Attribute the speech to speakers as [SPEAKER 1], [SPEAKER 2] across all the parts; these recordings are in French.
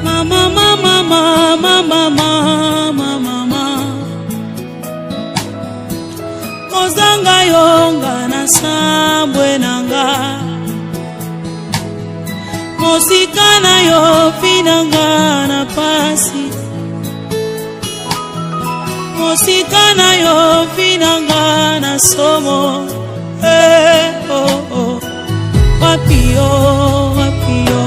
[SPEAKER 1] Mama, mama, mama, mama, mama. Ozanga yonga na sambwe nanga. Mosika na yo finanga na pasi. Mosika na yo finanga na somo. Oh, oh. Wapio, wapio.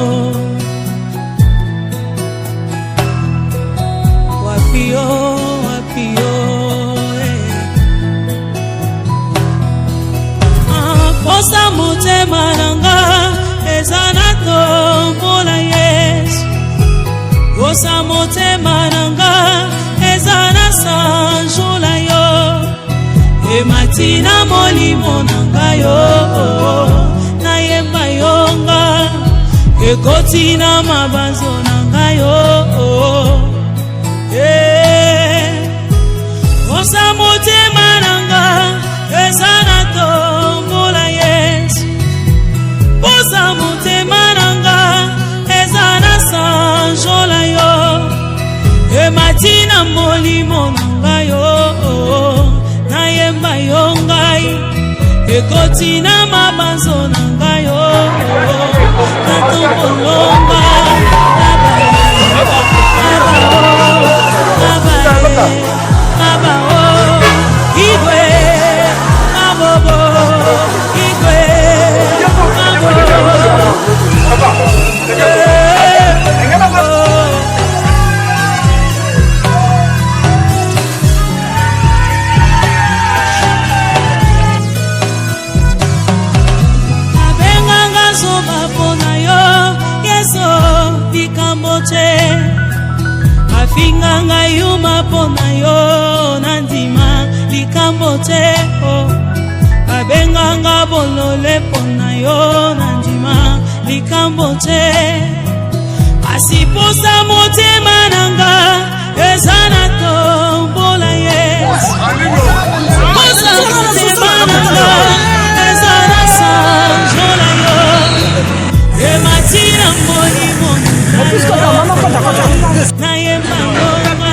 [SPEAKER 1] Wapio, wapio. Posa motema nanga ezana tombola Yesu. Posa motema nanga ezana sanjola yo. E matina molimo nanga yo. Na yemba yonga e kotina mabanzo nanga yo. Posa motema nanga ezana tombola Yesu. Posa motema nanga ezana sanjola yo. E matina molimo nanga yo. Na yemba yongai e kotina mabanzo nanga yo. Na tombolonga Afinganga yuma pona yo nandima likambo te o. Abenganga bolole pona yo nandima likambo te. Asiposa motema nanga ezana tombola Yesu. Posa motema nanga ezana sanjola yo. E matina molimo na yemba yonga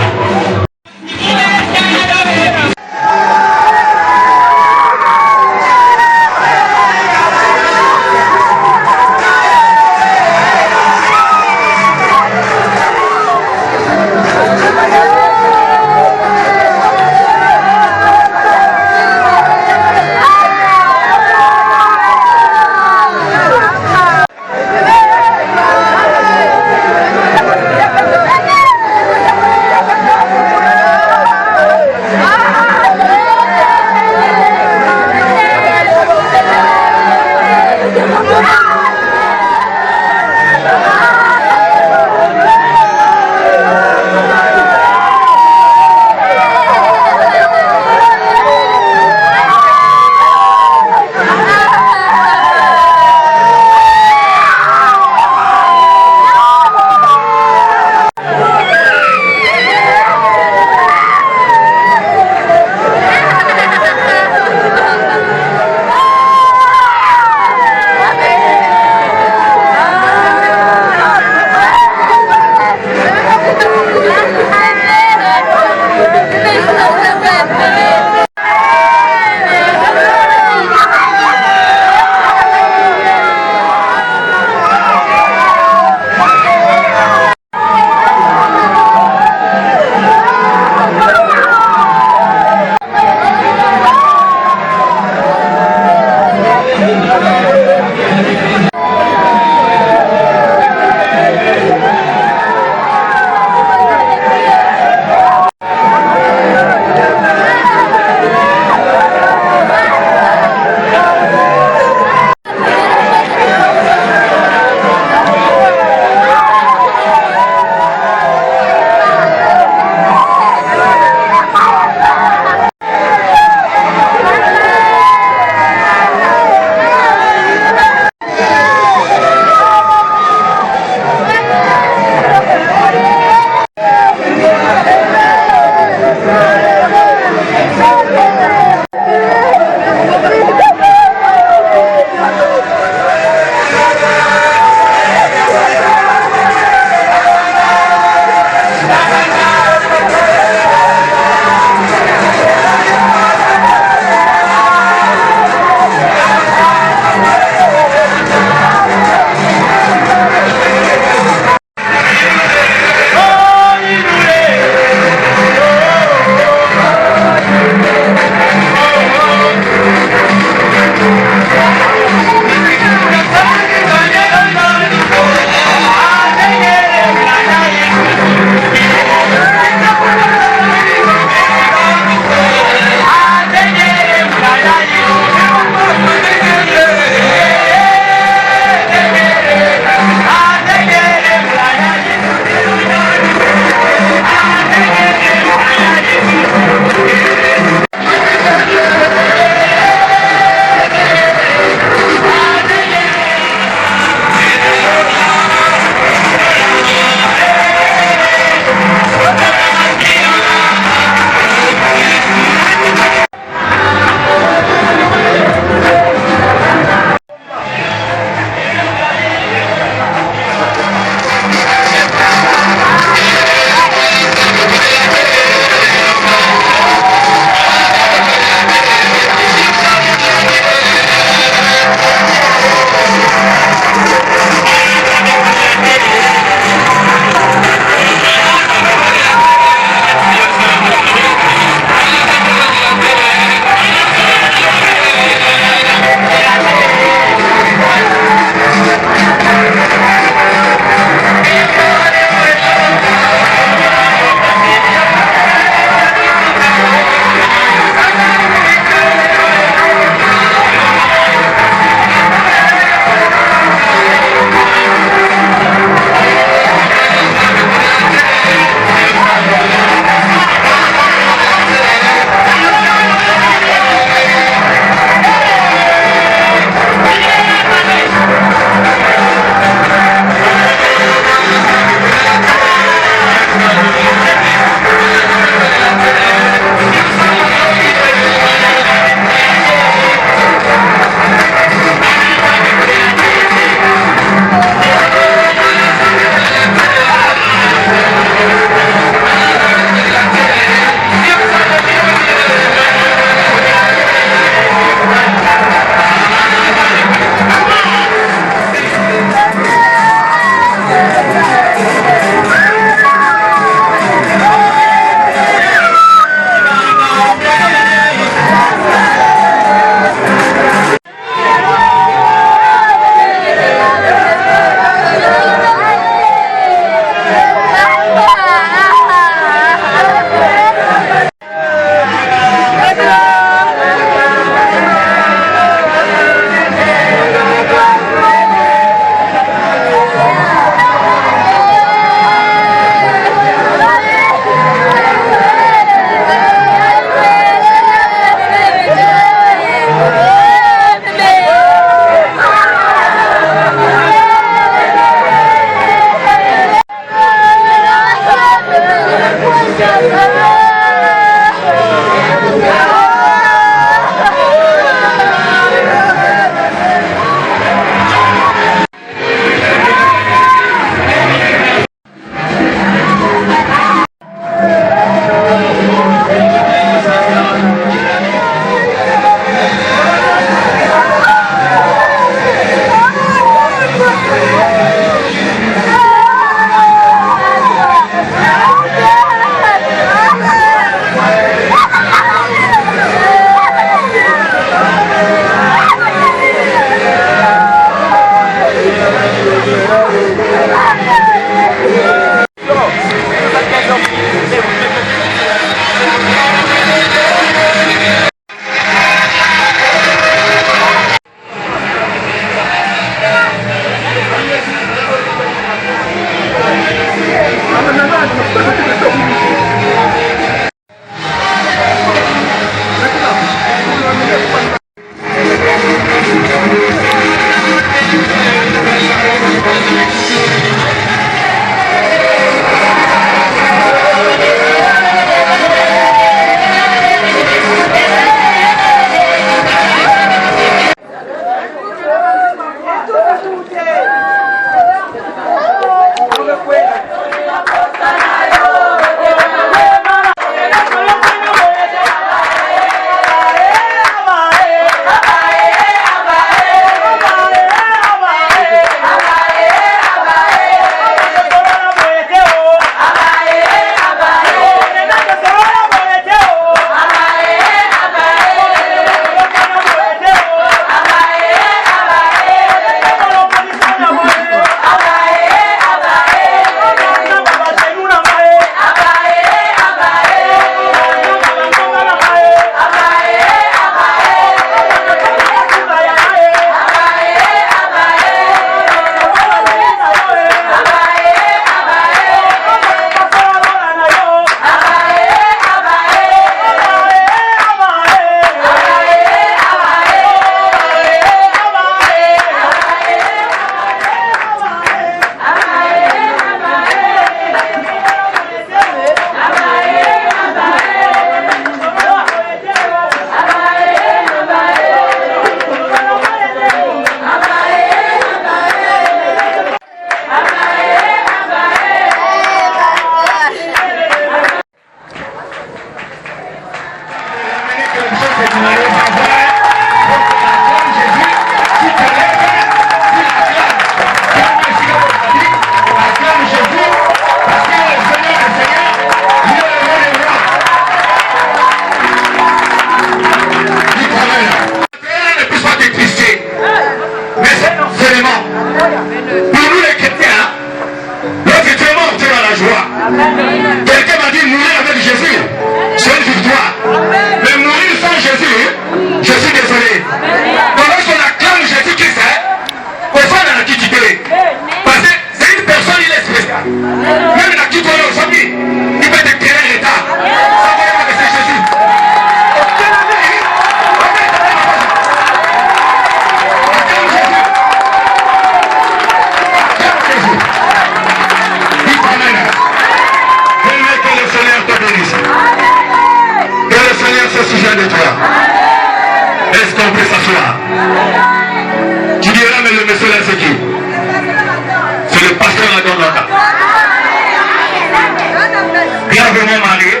[SPEAKER 2] pas vraiment mariés.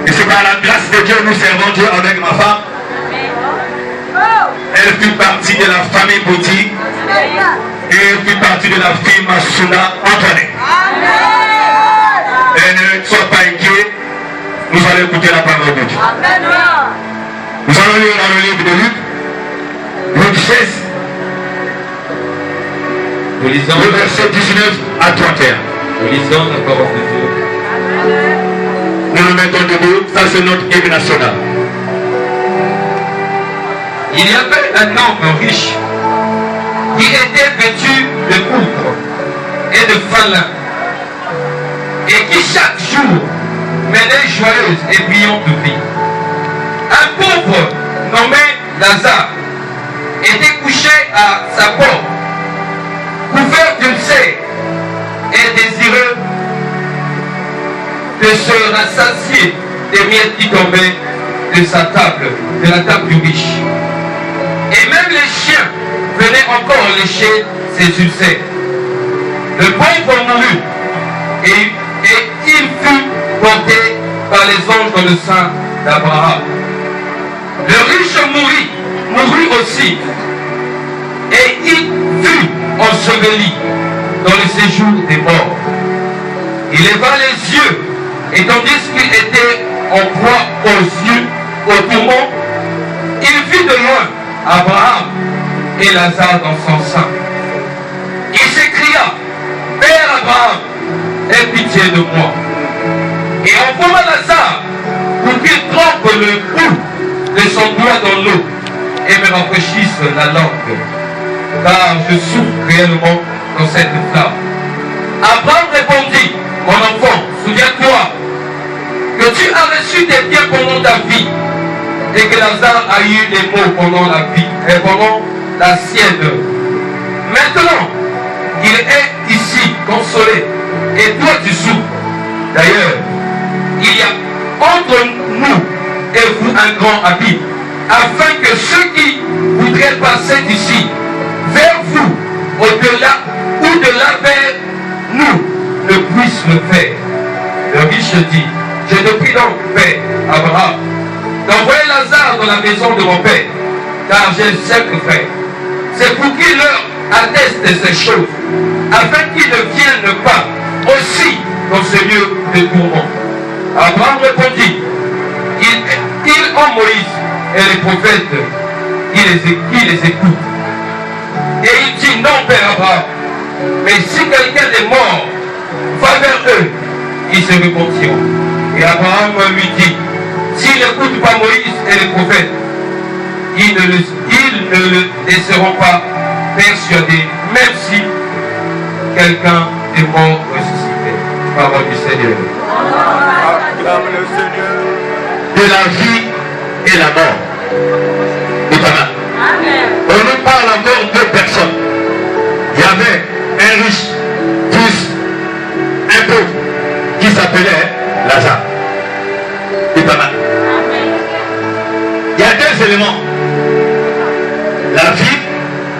[SPEAKER 2] Et c'est par la grâce de Dieu nous servons Dieu avec ma femme. Elle fit partie de la famille Bouti. Et elle fit partie de la fille Massouna Antoinette. Et ne sois pas inquiet, nous allons écouter la parole de Dieu. Nous allons lire dans le livre de Luc, Luc 16, le verset 19 à 31.
[SPEAKER 3] Nous lisons la parole de Dieu.
[SPEAKER 2] Nous nous mettons debout, ça c'est notre hymne national.
[SPEAKER 3] Il y avait un homme riche qui était vêtu de pourpre et de fin lin, et qui chaque jour menait joyeuse et brillante vie. Un pauvre nommé Lazare était couché à sa porte, couvert d'une cère et désireux de se rassasier des miettes qui tombaient de sa table, de la table du riche. Et même les chiens venaient encore lécher ses ulcères. Le pauvre mourut et il fut porté par les anges dans le sein d'Abraham. Le riche mourut aussi, et il fut enseveli dans le séjour des morts. Il leva les yeux, et tandis qu'il était en proie aux yeux, au tourment, il vit de loin Abraham et Lazare dans son sein. Il s'écria: Père Abraham, aie pitié de moi, et envoie Lazare pour qu'il trempe le bout de son doigt dans l'eau et me rafraîchisse la langue, car je souffre réellement dans cette flamme. Abraham répondit: Mon enfant, souviens-toi que tu as reçu des biens pendant ta vie, et que Lazare a eu des maux pendant la vie et pendant la sienne. Maintenant, il est ici consolé, et toi tu souffres. D'ailleurs, il y a entre nous et vous un grand abîme, afin que ceux qui voudraient passer d'ici vers vous, au-delà ou de là vers nous, ne puissent le faire. Le riche dit: Je te prie donc, Père Abraham, d'envoyer Lazare dans la maison de mon père, car j'ai 5 frères. C'est pour qu'il leur atteste ces choses, afin qu'ils ne viennent pas aussi dans ce lieu de tourment. Abraham répondit: Ils ont Moïse et les prophètes qui les écoutent. Et il dit: Non, Père Abraham, mais si quelqu'un est mort, va vers eux, ils se repentiront. Et Abraham lui dit: S'ils n'écoutent pas Moïse et les prophètes, ils ne le laisseront pas persuader, même si quelqu'un est mort ressuscité. Parole du Seigneur.
[SPEAKER 2] De la vie et la mort. On nous parle encore de 2 personnes. Il y avait un riche plus un pauvre qui s'appelait Lazare. C'est pas mal. Il y a 2 éléments. La vie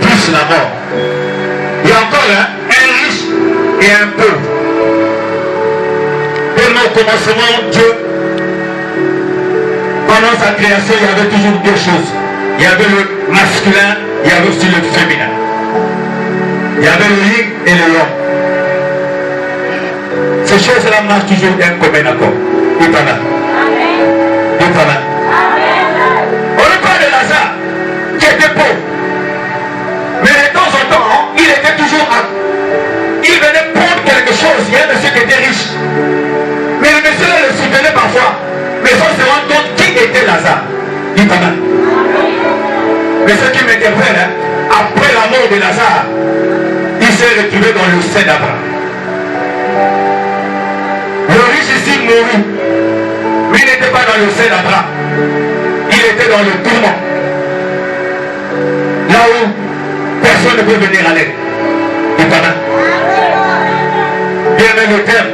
[SPEAKER 2] plus la mort. Il y a encore un riche et un pauvre. Tellement au commencement, Dieu, pendant sa création, il y avait toujours 2 choses. Il y avait le masculin, il y avait aussi le féminin. Il y avait le yin et le yang. Ces choses-là marchent toujours d'un commun accord. Et pas là. Et pas là. On ne parle de Lazare, qui était pauvre. Mais de temps en temps, il était toujours à... Il venait prendre quelque chose. Il y a un monsieur qui était riche. Mais le monsieur le soutenait parfois. Mais sans se rendre compte qui était Lazare. Il pas mal. Mais ce qui m'interpelle, après la mort de Lazare, il s'est retrouvé dans le sein d'Abraham. Le riche ici mourut, mais il n'était pas dans le sein d'Abraham. Il était dans le tourment. Là où personne ne peut venir à l'aide. Il pas mal. Bien aimé le terme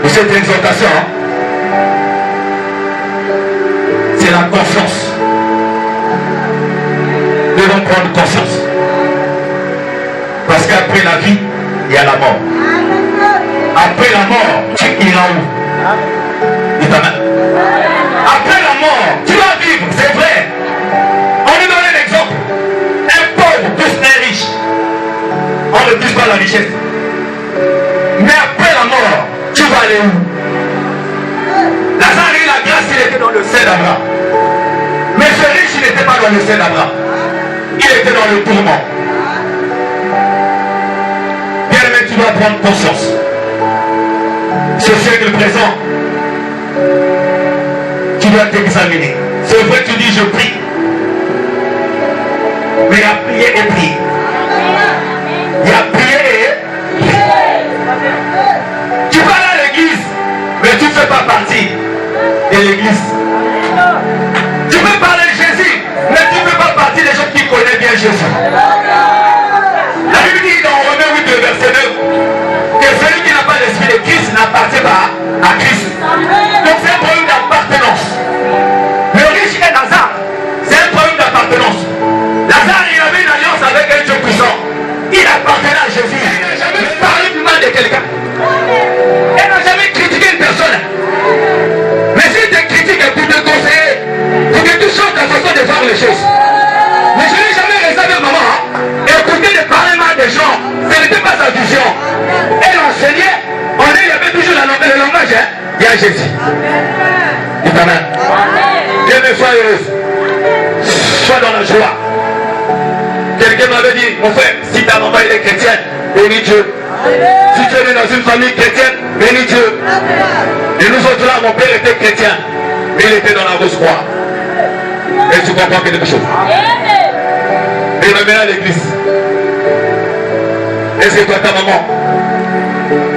[SPEAKER 2] de cette exhortation, c'est la confiance. Nous devons prendre confiance. Parce qu'après la vie, il y a la mort. Après la mort, tu iras où? Dis ta main. Après la mort, tu vas vivre, c'est vrai. On nous donne un exemple. Un pauvre pousse un riche. On ne pousse pas la richesse. Mais après la mort, tu vas aller où? Lazare a eu la grâce, il était dans le sein d'Abraham. Mais ce riche, il n'était pas dans le sein d'Abraham. Il était dans le tourment. Bien aimé, tu dois prendre conscience. Ce siècle présent, tu dois t'examiner. C'est vrai, tu dis je prie. Mais il y a prié et prié. Il y a prié et prié. Tu vas à l'église, mais tu ne fais pas partie de l'église. Tu peux parler de Jésus, mais tu ne fais pas partie des gens qui connaissent bien Jésus. La Bible dit dans Romains 8, verset 9, que celui qui n'a pas l'esprit de Christ n'appartient pas à Christ. Donc c'est un problème d'appartenance. Le riche est Lazare, c'est un problème d'appartenance. Lazare, il avait une alliance avec un Dieu puissant. Il appartenait à Jésus. Il n'a jamais parlé du mal de quelqu'un. Il n'a jamais critiqué une personne. Mais si tu critiques pour te conseiller, pour que tu changes ta façon de voir les choses. Mais je n'ai jamais resté avec maman. Écouter de parler mal des gens, ce n'était pas sa vision. Elle enseignait, il y avait toujours le langage. Il y a Jésus. Dis Amen. Dieu me soit heureuse. Sois dans la joie. Quelqu'un m'avait dit, mon frère, si ta maman elle est chrétienne, bénis Dieu. Si tu es né dans une famille chrétienne, bénis Dieu. Et nous autres là, mon père était chrétien, mais il était dans la rose croix. Et tu comprends quelque chose. Et il m'amène à l'église. Est-ce que toi, ta maman,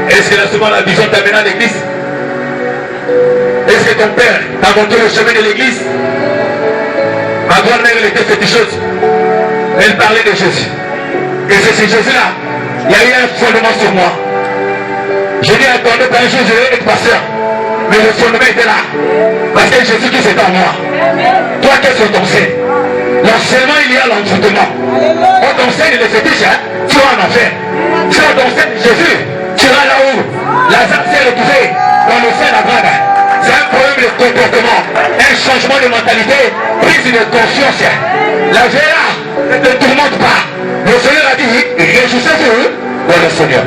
[SPEAKER 2] est-ce que la semaine la vision t'amène à l'église? Est-ce que ton père t'a montré le chemin de l'église? Ma grand-mère, elle était féticheuse. Elle parlait de Jésus. Et c'est ce Jésus-là, il y a eu un fondement sur moi. Je dis, attendez, un jour, je vais être pasteur. Mais le fondement était là. Parce que Jésus qui c'est en moi. Toi, qu'est-ce que t'enseignes? L'enseignement, il y a l'envoûtement. On t'enseigne les fétiches, hein? Tu vas en enfer. Si on t'enseigne Jésus, tu vas là-haut. Lazare s'est retrouvé dans le sein d'Abraham. C'est un problème de comportement, un changement de mentalité, prise de conscience. La VA ne te tourmente pas. Le Seigneur a dit, réjouissez-vous dans le Seigneur.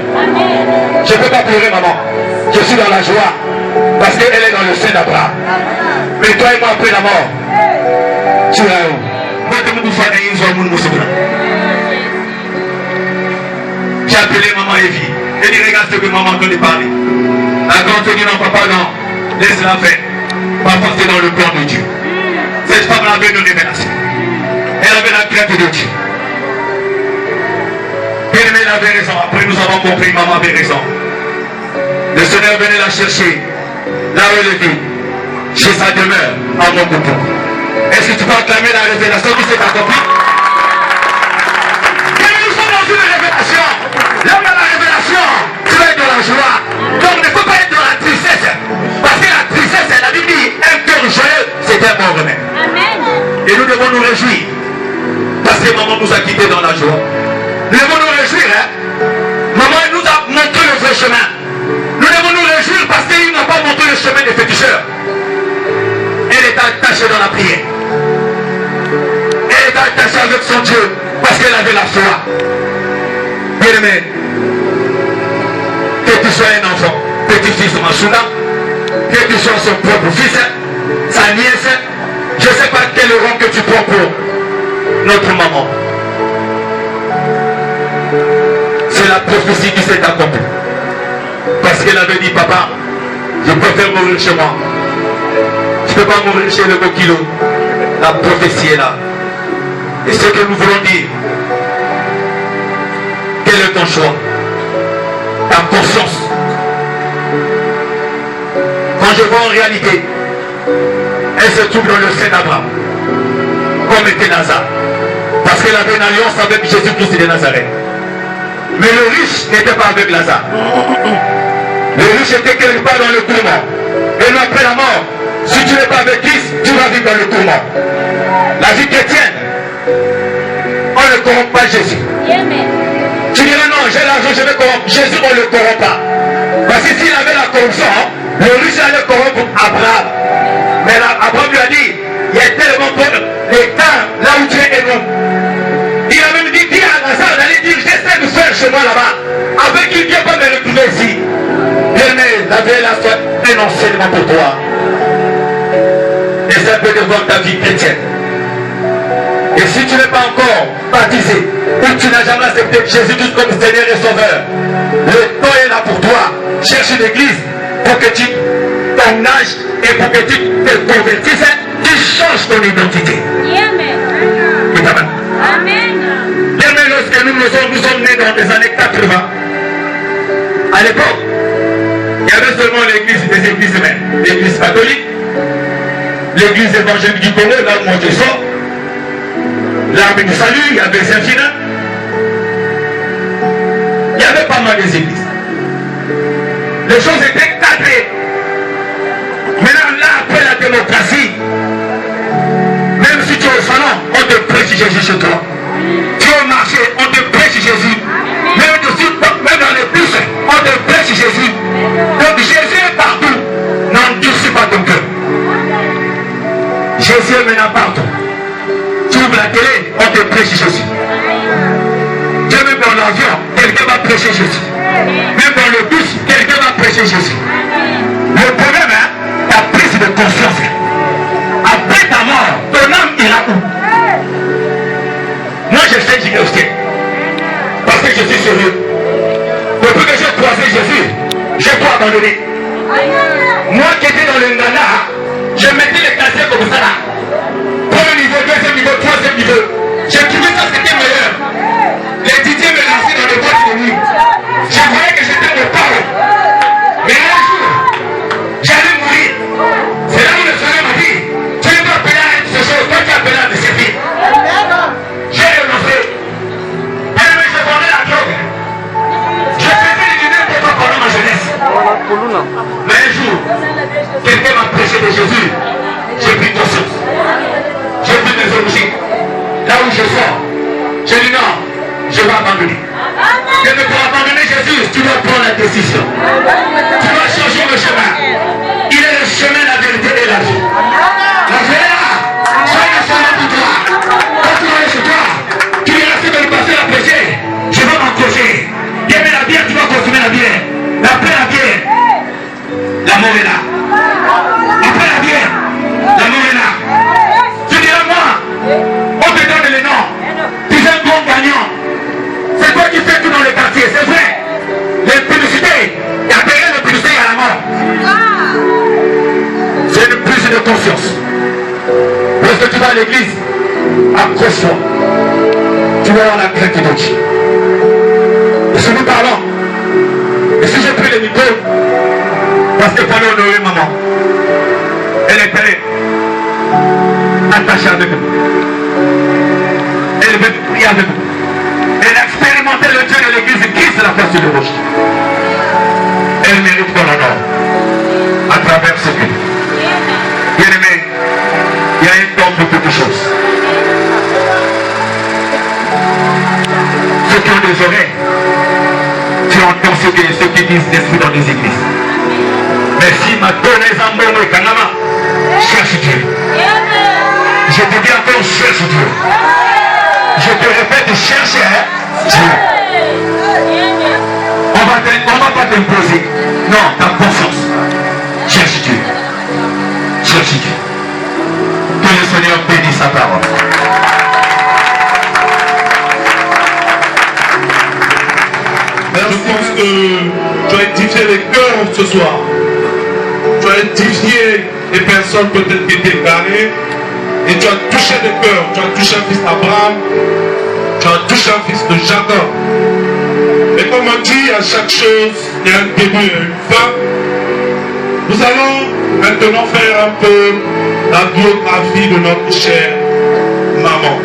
[SPEAKER 2] Je ne peux pas pleurer, maman. Je suis dans la joie parce qu'elle est dans le sein d'Abraham. Mais toi et moi, après la mort, tu es où? J'ai appelé maman Evie. Elle dit, regarde ce que maman entend parler. La grande te dit, non, papa, non. Laisse-la faire. Papa, c'est dans le plan de Dieu. Cette femme avait une révélation. Elle avait la crainte de Dieu. Bien-aimé, elle avait raison. Après, nous avons compris, maman avait raison. Le Seigneur venait la chercher. La relever. Chez sa demeure, à mon couple. Est-ce que tu peux acclamer la révélation qui s'est accomplie? Et nous sommes dans une révélation. Là où il y a la révélation, tu vas être dans la joie. Donc, il ne faut pas être dans la tristesse. Parce que la tristesse, la Bible dit, un cœur joyeux, c'est un bon remède. Amen. Et nous devons nous réjouir. Parce que maman nous a quittés dans la joie. Nous devons nous réjouir, hein. Maman nous a montré le vrai chemin. Nous devons nous réjouir parce qu'il n'a pas montré le chemin des féticheurs. Elle est attachée dans la prière. Elle est attachée avec son Dieu parce qu'elle avait la foi. Bien aimé, que tu sois un enfant, petit-fils de Massouna, que tu sois son propre fils, sa nièce, je ne sais pas quel rang que tu prends pour notre maman. C'est la prophétie qui s'est accomplie. Parce qu'elle avait dit, papa, je préfère mourir chez moi. Je ne peux pas mourir chez le Bokilo. La prophétie est là. Et ce que nous voulons dire, quel est ton choix? Ta conscience. Quand je vois en réalité, elle se trouve dans le sein d'Abraham, comme était Lazare. Parce qu'elle avait une alliance avec Jésus-Christ de Nazareth. Mais le riche n'était pas avec Lazare. Le riche était quelque part dans le tourment. Et nous, après la mort, si tu n'es pas avec Christ, tu vas vivre dans le tourment. La vie chrétienne, on ne corrompt pas Jésus. Tu dirais non, j'ai l'argent, je vais corrompre. Jésus, on ne le corrompt pas. Parce que s'il avait la corruption, le riche allait corrompre Abraham. Mais là, Abraham lui a dit, il y a tellement pour les temps là où Dieu est nous. Il a même dit, dis à Lazare d'aller dire, j'essaie de faire chez moi là-bas. Avec qui Dieu va me retrouver ici. Bien-aimé, la vie là soit un enseignement pour toi. Et ça peut devoir ta vie chrétienne. Et si tu n'es pas encore baptisé, ou tu n'as jamais accepté Jésus comme Seigneur et Sauveur, le temps est là pour toi. Cherche une église pour que tu ton âge et pour que tu te convertisses, tu changes ton identité. Amen. Amen. Lorsque nous sommes nés dans les années 80, à l'époque, il y avait seulement l'église des églises humaines, l'église catholique, l'église évangélique du Congo, là où moi je sors, l'armée du salut, il y avait Saint-Fina. Il y avait pas mal des églises. Les choses étaient cadrées. Maintenant, là, après la démocratie, même si tu es au salon, on te prêche Jésus chez toi. Tu es au marché, on te prêche Jésus. Même dans les bus, on te prêche Jésus. Donc Jésus est partout. N'endurcis pas ton cœur. Jésus est maintenant partout. Tu ouvres la télé, on te prêche Jésus. Tu es même dans l'avion, quelqu'un va prêcher Jésus. Même dans le bus, quelqu'un va prêcher Jésus. Le problème, ta prise de conscience. Après ta mort, ton âme ira où? Moi, je sais d'y rester. Parce que je suis sérieux. Depuis que j'ai croisé Jésus, j'ai tout abandonné. Moi qui étais dans le Ngana, je mettais les casiers comme ça là. Premier niveau, deuxième niveau, troisième niveau. J'ai trouvé ça c'était meilleur. Les DJ me lançaient dans les boîtes de nuit. Je voyais que j'étais au pauvre. Mais un jour, j'allais mourir. C'est là où le Seigneur m'a dit, tu n'es pas appelé à être ce chose, toi tu es appelé à me servir. J'ai renoncé. Et mais je vendais la drogue. Je faisais du n'importe quoi pendant ma jeunesse. Mais un jour, quelqu'un m'a prêché de Jésus. J'ai pris conscience. J'ai pris mes origines. Là où je sors, j'ai dit non, je vais abandonner. Et pour abandonner Jésus, tu dois prendre la décision. Tu dois changer le chemin. Il est le chemin, la vérité et la vie. La vie est là. Sois le chemin pour toi. Quand tu vas aller chez toi, tu es resté de le passer à prêcher. Je vais m'encocher. Aimer la bière, tu vas consommer la bière. Après la bière, l'amour est là. Après la bière, l'amour est là. Tu diras moi, on te donne les noms. Tu es un bon gagnant. C'est toi qui fais tout dans le quartier, c'est vrai. Les publicités, il y a payé les publicités à la mort. C'est une prise de conscience. Lorsque tu vas à l'église, accroche-toi. Tu vas avoir la crainte de Dieu. Et si nous parlons, et si j'ai pris le micro, parce que pendant honorer maman, elle était attachée avec nous. Elle veut prier avec nous. Elle a expérimenté le Dieu de l'église Christ la face de roche. Elle mérite qu'on l'honore à travers ce Dieu. Bien aimé, il y a un temps pour quelque chose. Ceux qui ont des oreilles, tu entends ce qui disent l'esprit dans les églises. Mais si ma donné Zambono et Kanama, cherche Dieu. Je te dis encore, cherche Dieu. Je te répète, cherche Dieu. On ne va pas t'imposer. Non, ta conscience. Cherche Dieu. Cherche Dieu. Que le Seigneur bénisse sa parole.
[SPEAKER 4] Je pense que tu as édifié les cœurs ce soir. Tu as édifié les personnes peut-être qui étaient garées. Et tu as touché les cœurs. Tu as touché un fils d'Abraham. Tu as touché un fils de Jacob. Et comme on dit, à chaque chose, il y a un début et une fin. Nous allons maintenant faire un peu la biographie de notre chère maman.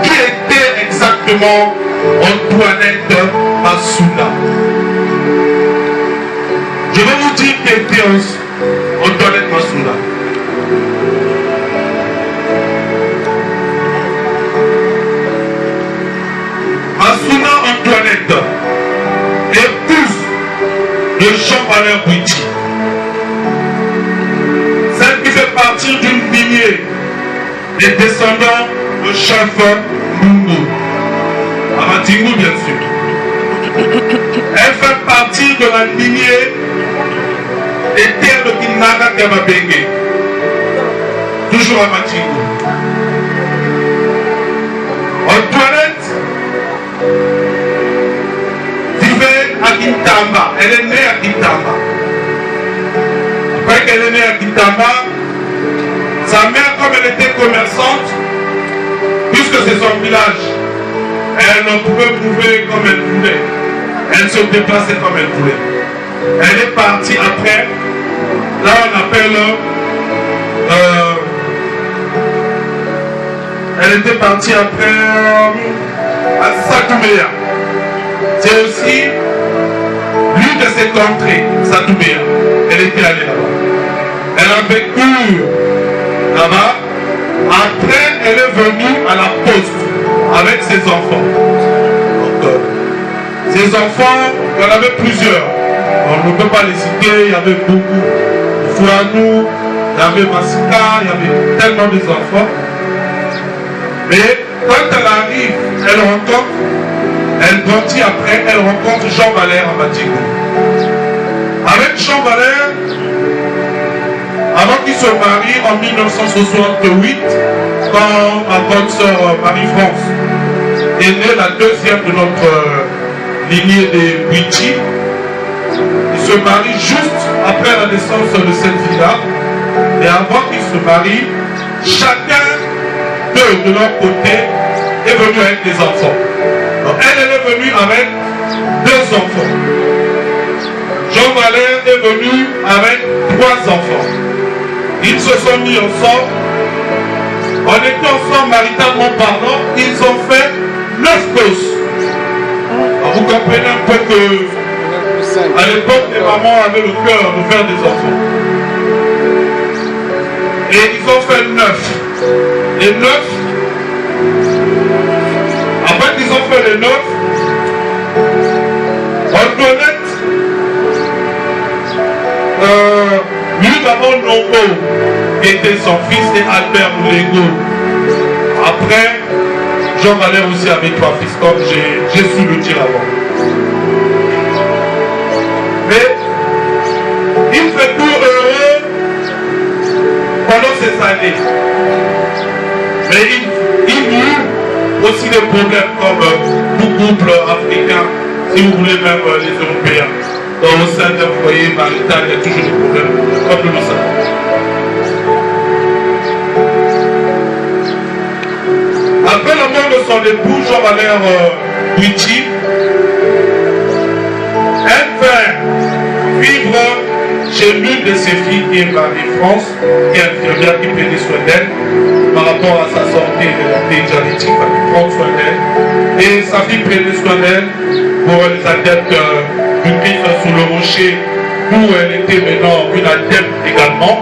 [SPEAKER 4] Qui était exactement Antoinette Massoula? Je vais vous dire qui était Antoinette Massoula. Massoula Antoinette Jean-Valère Bouiti. Celle qui fait partie d'une lignée des descendants de chef Mungu. Amatingou, bien sûr. Elle fait partie de la lignée des terres de Kinaga Kamabengue. Toujours à Matingou. Antoinette vivait à Kintamba. Elle est née à Kintamba. Après qu'elle est née à Kintamba, sa mère, comme elle était commerçante, puisque c'est son village, elle ne pouvait mouver comme elle voulait. Elle se déplaçait comme elle voulait. Elle est partie après, là on appelle, elle était partie après à Satouméa. C'est aussi l'une de ses contrées, Satouméa. Elle était allée là-bas. Elle a vécu là-bas. Après, elle est venue à la poste avec ses enfants. Donc, ses enfants, il y en avait plusieurs. On ne peut pas les citer, il y avait beaucoup. Fouanou, il y avait Massika, il y avait tellement d'enfants. Mais quand elle arrive, elle grandit après, elle rencontre Jean-Valère à Matingou. Avec Jean-Valère, avant qu'il se marie en 1968, quand ma bonne sœur Marie-France est née, la deuxième de notre lignée des Bouiti, il se marie juste après la naissance de cette fille-là. Et avant qu'il se marie, chacun d'eux de leur côté est venu avec des enfants. Donc elle est venue avec 2 enfants. Jean-Valère est venu avec 3 enfants. Ils se sont mis ensemble. En étant ensemble, maritalement parlant, ils ont fait 9 gosses. Alors vous comprenez un peu que à l'époque, les mamans avaient le cœur de faire des enfants. Et ils ont fait 9. Les 9, après qu'ils ont fait les 9, Antoinette, lui d'abord Nongo, qui était son fils, et Albert Moulengo. Après, Jean-Valère aussi avait 3 fils, comme j'ai su le dire avant. Mais il fait tout heureux pendant ces années. Mais il eut aussi des problèmes comme tout couple africain, si vous voulez même les Européens. Dans le sein d'un foyer marital, il y a toujours des problèmes, comme nous le savons. Après la mort de son époux, Jean-Valère Bouiti, elle vint vivre chez l'une de ses filles qui est Marie-France, qui est infirmière, qui prenait soin d'elle par rapport à sa santé diabétique, qui prend soin d'elle. Et sa fille prenait soin d'elle pour les adeptes du Christ sous le rocher, où elle était maintenant une adepte également.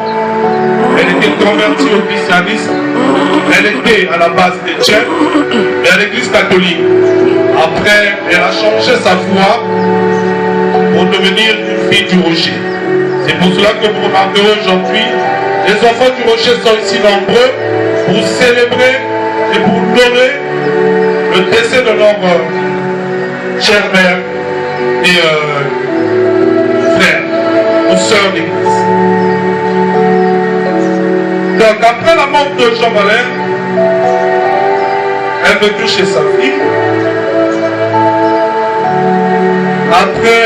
[SPEAKER 4] Elle était convertie au christianisme. Elle était à la base chrétienne, mais à l'église catholique. Après, elle a changé sa foi pour devenir une fille du rocher. C'est pour cela que vous remarquerez aujourd'hui, les enfants du rocher sont ici nombreux pour célébrer et pour honorer le décès de leur chère mère et frère ou sœur d'église. Donc après la mort de Jean-Valère, elle vécut chez sa fille. Après,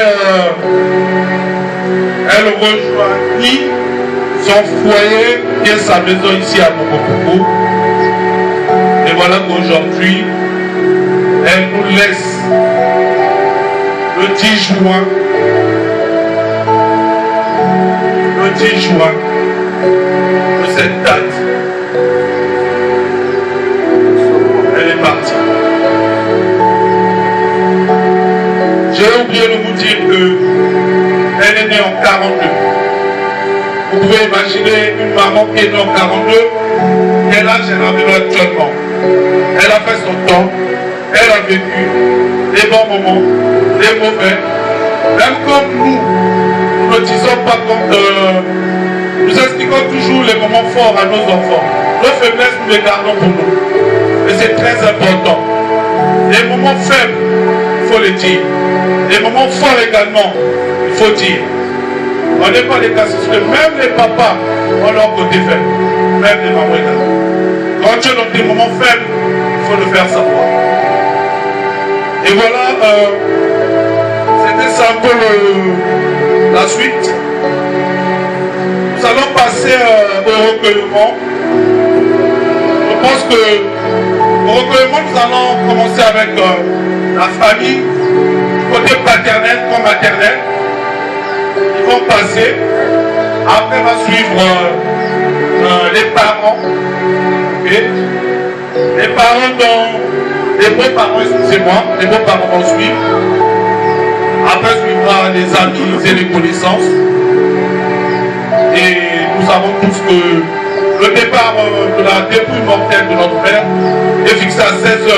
[SPEAKER 4] elle rejoignit son foyer et sa maison ici à Mokopopo. Et voilà qu'aujourd'hui, elle nous laisse le 10 juin. Le 10 juin de cette date. Elle est partie. J'ai oublié de vous dire qu'elle est née en 42. Vous pouvez imaginer une maman qui est née en 42, quel âge elle a maintenant actuellement. Elle a fait son temps, elle a vécu les bons moments, les mauvais. Même comme nous ne ne disons pas comme... nous expliquons toujours les moments forts à nos enfants. Nos faiblesses, nous les gardons pour nous. Et c'est très important. Les moments faibles, il faut les dire. Les moments forts également, il faut dire. On n'est pas des cas, que même les papas ont leur côté faible. Même les mamans également. Quand tu es dans des moments faibles, il faut le faire savoir. Et voilà, c'était ça un peu la suite. Nous allons passer au recueillement. Je pense que au recueillement, nous allons commencer avec la famille, côté paternel comme maternel. Ils vont passer. Après va suivre les parents. Okay. Les parents dont les beaux-parents, excusez-moi, les beaux-parents vont suivre. Après suivra les amis et les connaissances. Et nous savons tous que le départ de la dépouille mortelle de notre père est fixé à 16h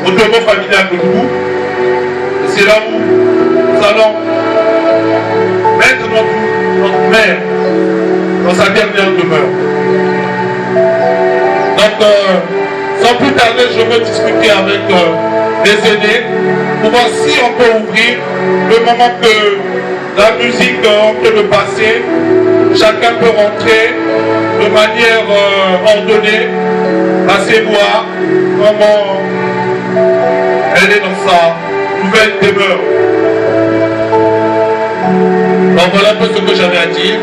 [SPEAKER 4] au domo familial de Loubou. Et c'est là où nous allons mettre notre mère dans sa dernière demeure. Donc, sans plus tarder, je veux discuter avec les aînés pour voir si on peut ouvrir le moment que la musique peut le passer. Chacun peut rentrer de manière ordonnée, passer voir comment elle est dans sa nouvelle demeure. Donc voilà un peu ce que j'avais à dire.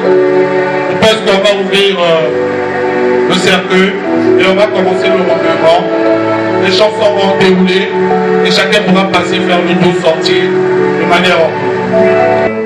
[SPEAKER 4] Je pense qu'on va ouvrir le cercueil et on va commencer le recueillement. Les chansons vont dérouler et chacun pourra passer, faire le tour, sortir de manière ordonnée.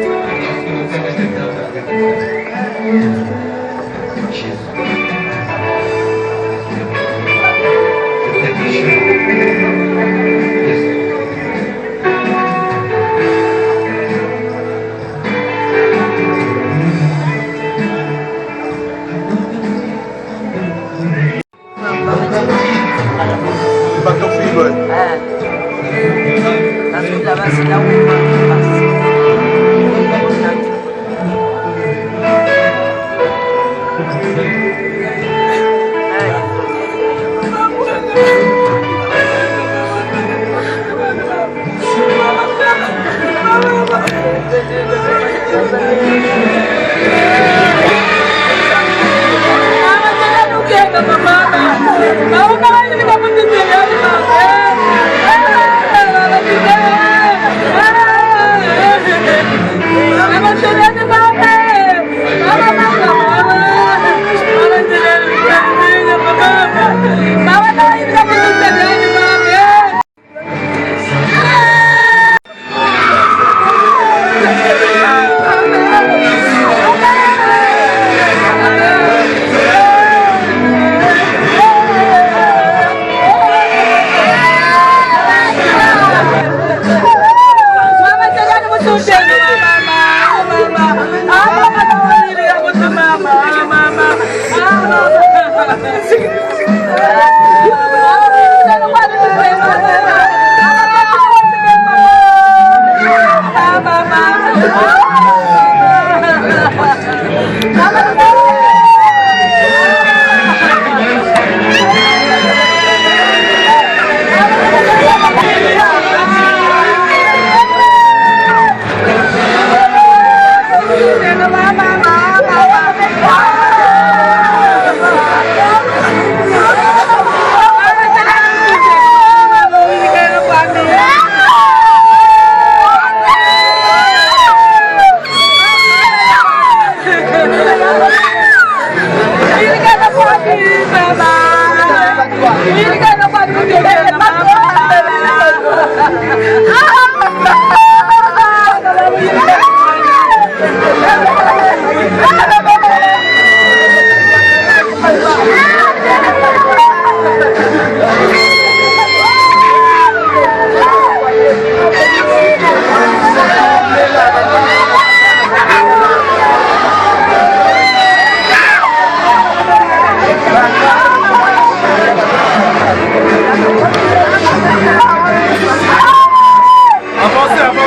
[SPEAKER 5] Avancez, avancez.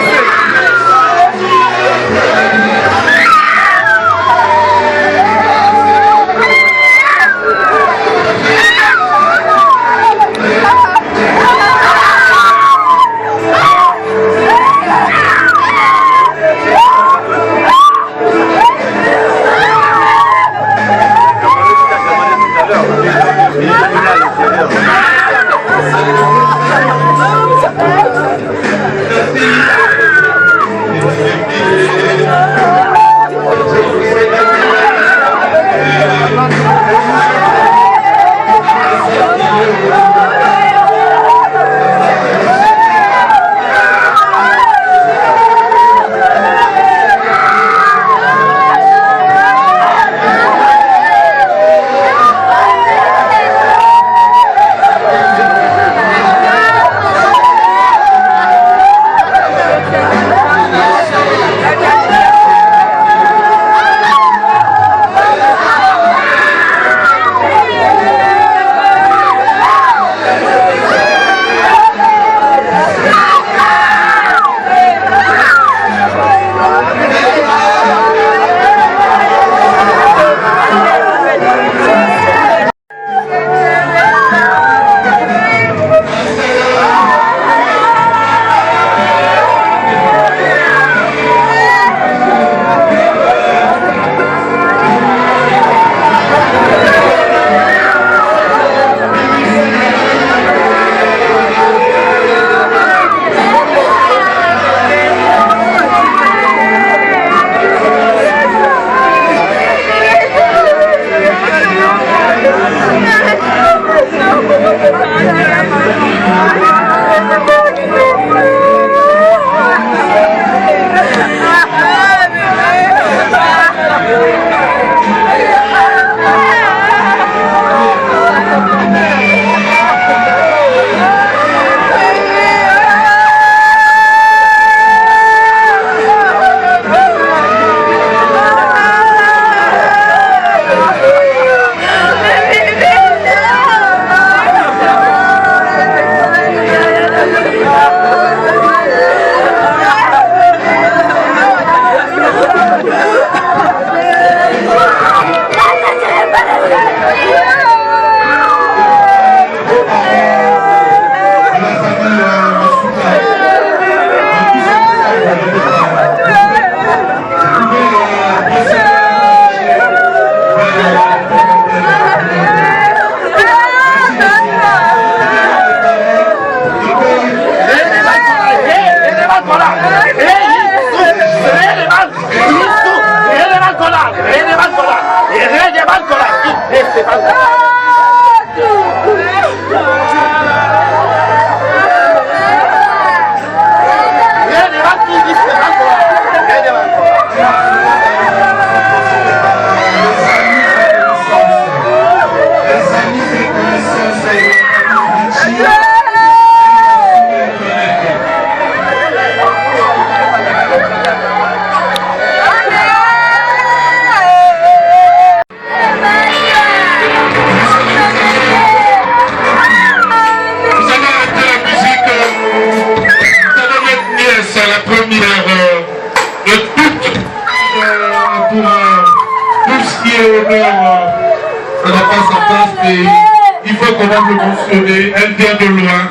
[SPEAKER 4] Il faut qu'on va le mentionner, elle vient de loin,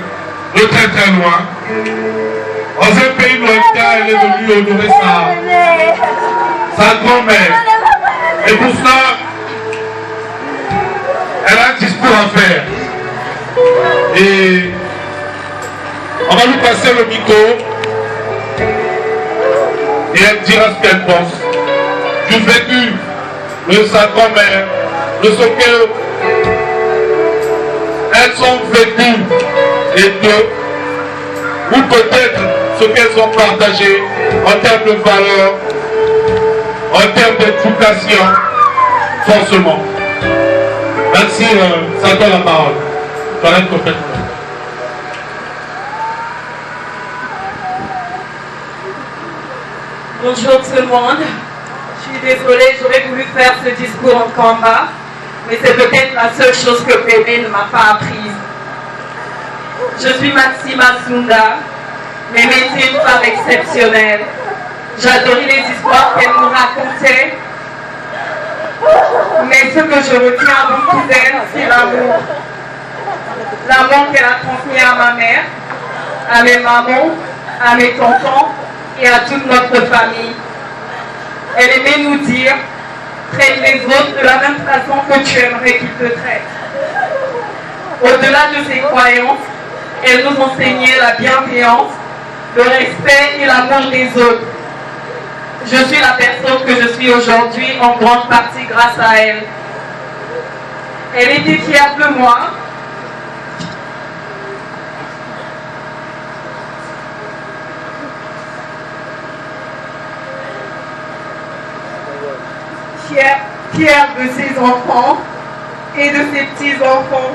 [SPEAKER 4] de très très loin. Dans un pays lointain, elle est venue honorer sa grand-mère. Et pour cela, elle a un discours à faire. Et on va lui passer le micro et elle dira ce qu'elle pense du vécu de sa grand-mère, de ce qu'elles ont vécu et ou peut-être ce qu'elles ont partagé en termes de valeurs, en termes d'éducation, forcément. Merci, ça donne la parole. J'arrête complètement.
[SPEAKER 5] Bonjour tout le monde. Je suis désolée, j'aurais voulu faire ce discours en combat, mais c'est peut-être la seule chose que bébé ne m'a pas apprise. Je suis Maxima Sunda, mais était une femme exceptionnelle. J'adorais les histoires qu'elle nous racontait, mais ce que je retiens beaucoup d'elle, c'est l'amour. L'amour qu'elle a transmis à ma mère, à mes mamans, à mes tontons et à toute notre famille. Elle aimait nous dire, traite les autres de la même façon que tu aimerais qu'ils te traitent. Au-delà de ses croyances, elle nous enseignait la bienveillance, le respect et l'amour des autres. Je suis la personne que je suis aujourd'hui en grande partie grâce à elle. Elle était fière de moi. Fière de ses enfants et de ses petits-enfants.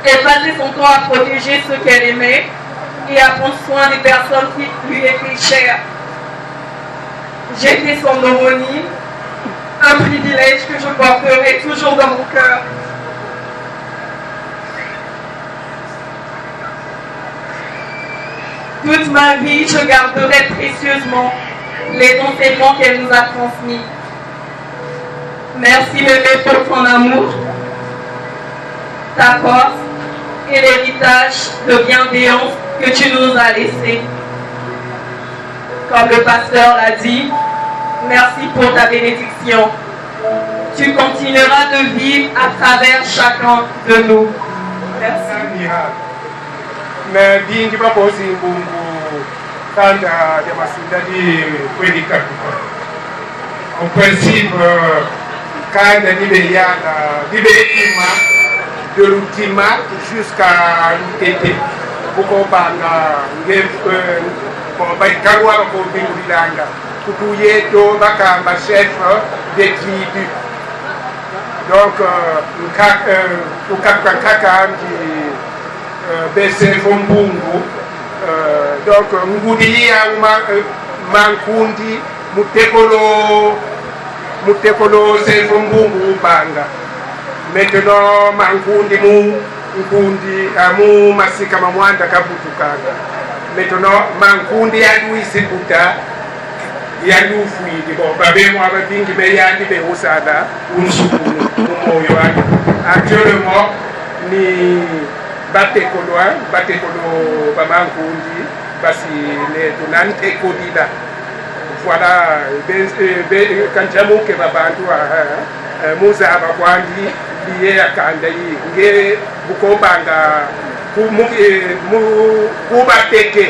[SPEAKER 5] Elle passait son temps à protéger ceux qu'elle aimait et à prendre soin des personnes qui lui étaient chères. J'étais son homonyme, un privilège que je porterai toujours dans mon cœur. Toute ma vie, je garderai précieusement les enseignements qu'elle nous a transmis. Merci bébé pour ton amour, ta force et l'héritage de bienveillance que tu nous as laissé. Comme le pasteur l'a dit, merci pour ta bénédiction. Tu continueras de vivre à travers chacun de nous. Merci.
[SPEAKER 4] En principe, quand de l'ultima jusqu'à l'UTT, pour qu'on parle chef des tribus. Donc, nous donc, Mankundi, Mutekolo Sefumbungu Banga. Maintenant, Mankundi Mu Masika Mamwanda Kabutukanga. Maintenant, Mankundi Yadou Isiputa, Yadou Fui, bon, Babé Mohamed Bingi Meyandi Behosada, Unsukunu, Moyoani. Actuellement, ni Batekolo Bamankundi, Basi ne Dunante Kodida. Voilà, quand j'aime que Babandu Moussa Abakwandi, lié à Kandayi, Bukobanga, Kubateke,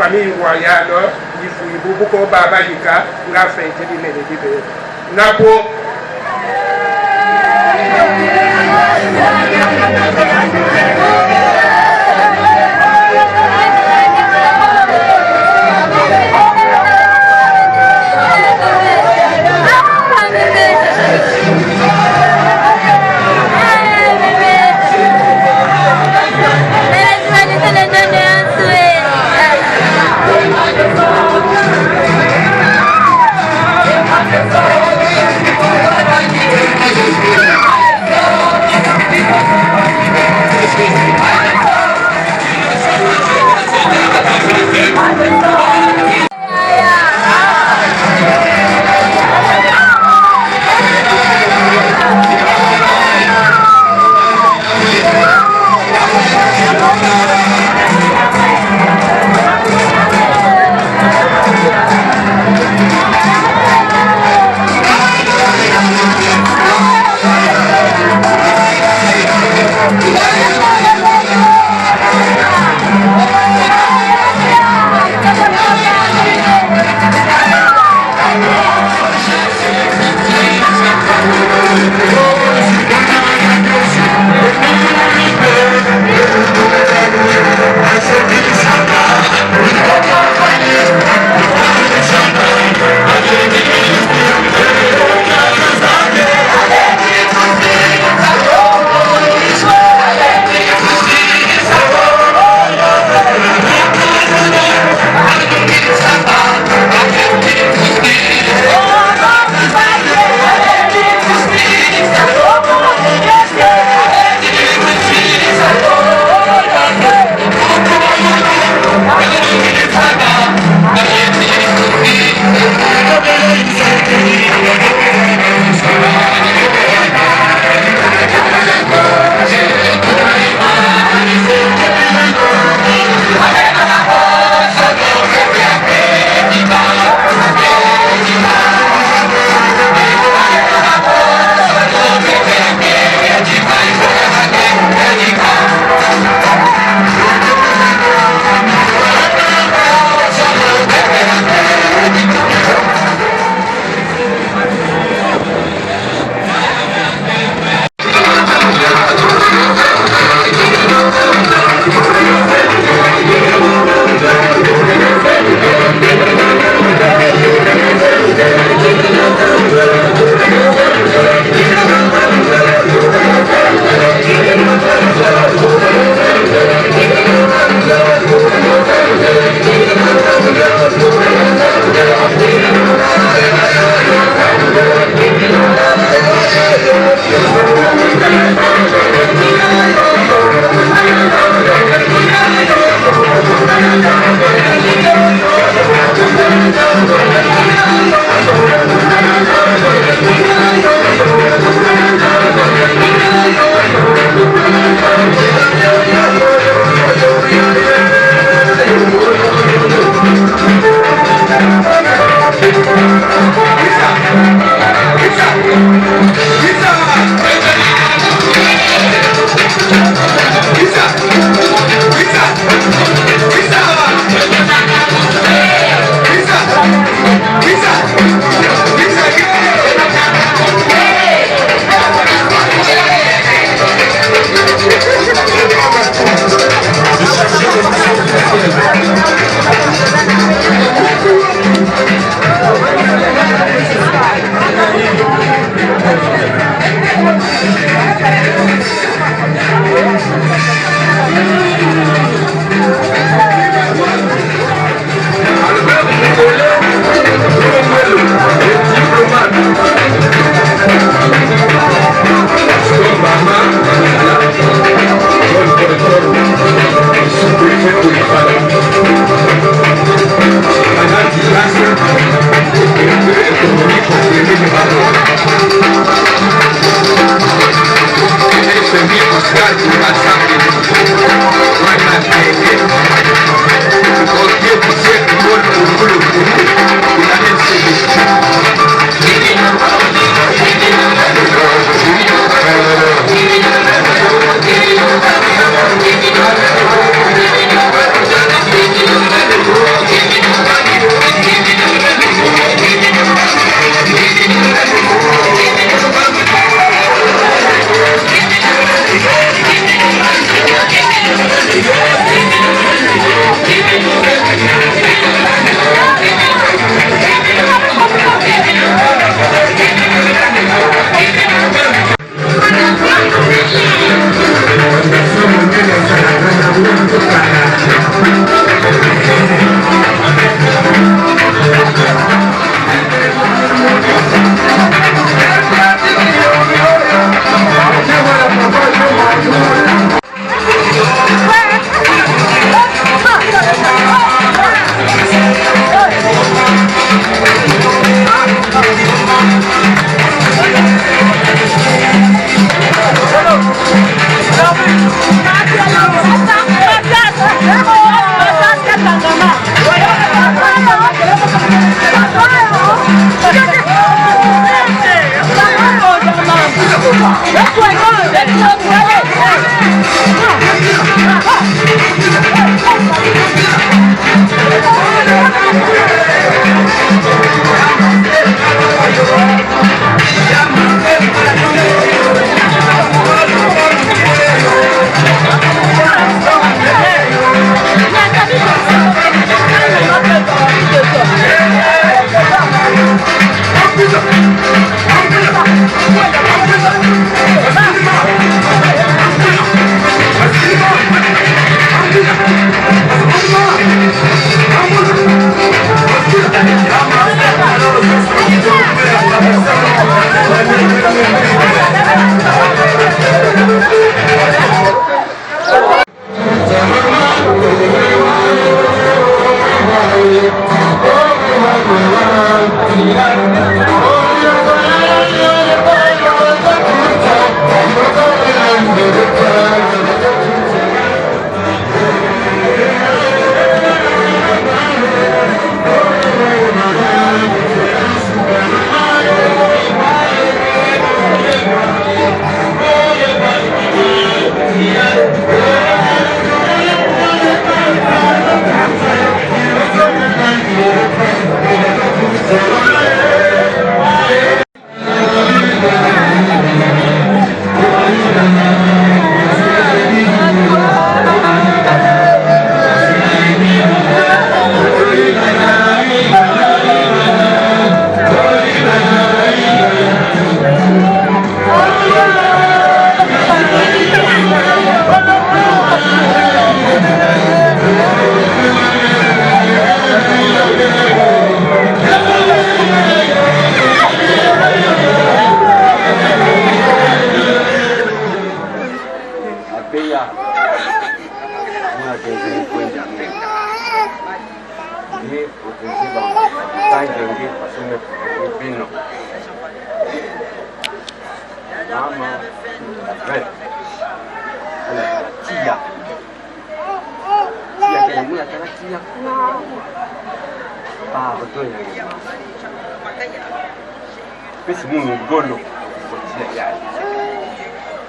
[SPEAKER 6] famille royale yifu buko baba yika nga fete di nene di be napo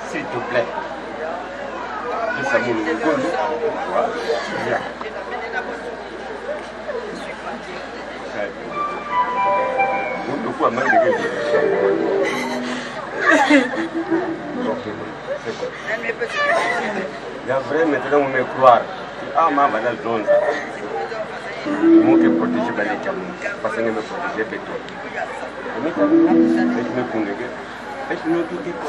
[SPEAKER 7] S'il te plaît. Laisse mon golo. Il y a vraiment maintenant on me croire. Ah, ma valeur zone. Moi qui protège les camons, parce que je me protège de toi. Je me connais. Je me dis que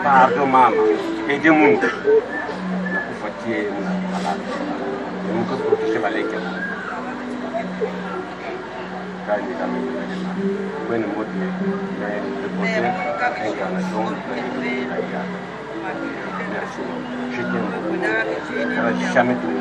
[SPEAKER 7] pardon mama, aidez-moi. Merci. Je t'aime beaucoup. Jamais tout.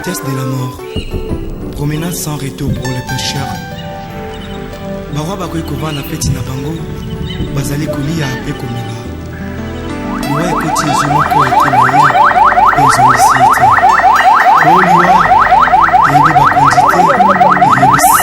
[SPEAKER 8] vitesse de la mort, promenade sans retour pour les pécheurs. Barwa bakoki kovanda feti na bango bazali kolia mpe komela. Liwa ekoti ezwi moko ete na ye mpe ezongisi ete o liwa eyebi bakondi te eyebisi